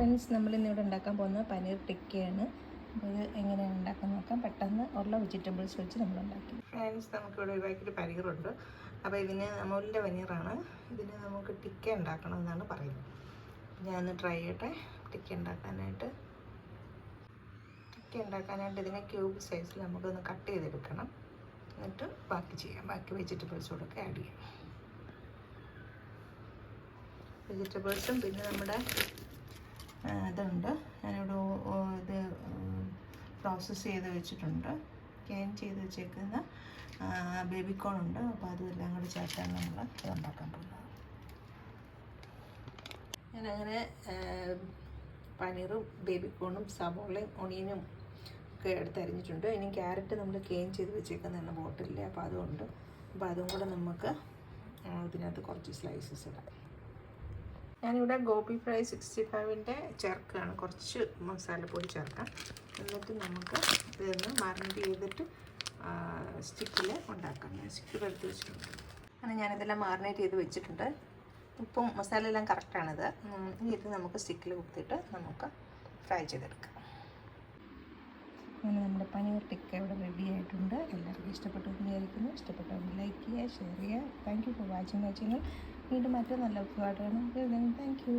Friends, നമ്മളിന്നിവിടെ ഉണ്ടാക്കാൻ പോകുന്നത് പനീർ ടിക്കയാണ്. അപ്പോൾ ഇത് എങ്ങനെയാണ് ഉണ്ടാക്കാൻ നോക്കാം. പെട്ടെന്ന് ഉള്ള വെജിറ്റബിൾസ് വെച്ച് നമ്മൾ ഉണ്ടാക്കി. ഫ്രണ്ട്സ്, നമുക്കിവിടെ ഒരു പാക്കറ്റ് പനീറുണ്ട്. അപ്പോൾ ഇതിന് അമൂലിൻ്റെ പനീറാണ്. ഇതിന് നമുക്ക് ടിക്ക ഉണ്ടാക്കണം എന്നാണ് പറയുന്നത്. ഞാനൊന്ന് ട്രൈ ചെയ്യട്ടെ ടിക്ക ഉണ്ടാക്കാനായിട്ട്. ഇതിനെ ക്യൂബ് സൈസിൽ നമുക്കൊന്ന് കട്ട് ചെയ്തെടുക്കണം. എന്നിട്ട് ബാക്കി ചെയ്യാം. ബാക്കി വെജിറ്റബിൾസോടൊക്കെ ആഡ് ചെയ്യാം. വെജിറ്റബിൾസും പിന്നെ നമ്മുടെ ഇതുണ്ട്. ഞാനിവിടെ ഇത് പ്രോസസ്സ് ചെയ്ത് വെച്ചിട്ടുണ്ട്. ക്യാൻ ചെയ്ത് വെച്ചേക്കുന്ന ബേബിക്കോൺ ഉണ്ട്. അപ്പോൾ അതുമെല്ലാം കൂടി ചേർത്താണ് നമ്മൾ ഇത് ഉണ്ടാക്കാൻ പോകുന്നത്. ഞാനങ്ങനെ പനീറും ബേബിക്കോണും സവോളയും ഒണിയനും ഒക്കെ എടുത്ത് അരിഞ്ഞിട്ടുണ്ട്. ഇനി ക്യാരറ്റ് നമ്മൾ ക്ലീൻ ചെയ്ത് വെച്ചേക്കുന്നതാണ് ബോട്ടിലിൽ. അപ്പോൾ അതുകൊണ്ട് അതും കൂടെ നമുക്ക് ഇതിനകത്ത് കുറച്ച് സ്ലൈസസ് ഇടാം. ഞാനിവിടെ ഗോപി ഫ്രൈ 65ൻ്റെ ചേർക്കുകയാണ്. കുറച്ച് മസാലപ്പൊടി ചേർക്കാം. എന്നിട്ട് നമുക്ക് ഇതൊന്ന് മാരിനേറ്റ് ചെയ്തിട്ട് സ്റ്റിക്കിൽ ഉണ്ടാക്കാം. ഞാൻ സ്റ്റിക്കിൽ എടുത്ത് വെച്ചിട്ടുണ്ട്. അങ്ങനെ ഞാനിതെല്ലാം മാരിനേറ്റ് ചെയ്ത് വെച്ചിട്ടുണ്ട്. ഉപ്പും മസാല എല്ലാം കറക്റ്റാണിത്. ഇത് നമുക്ക് സ്റ്റിക്കിൽ കുത്തിയിട്ട് നമുക്ക് ഫ്രൈ ചെയ്തെടുക്കാം. അങ്ങനെ നമ്മുടെ പനീർ ടിക്ക ഇവിടെ റെഡി ആയിട്ടുണ്ട്. എല്ലാവർക്കും ഇഷ്ടപ്പെട്ടു എന്ന് വിചാരിക്കുന്നു. ഇഷ്ടപ്പെട്ടവർ ലൈക്ക് ചെയ്യുക, ഷെയർ ചെയ്യുക. Thank you for watching my channel. വീണ്ടും മറ്റൊരു നല്ല ഉപ്പുപാട്ടാണ്. Thank you.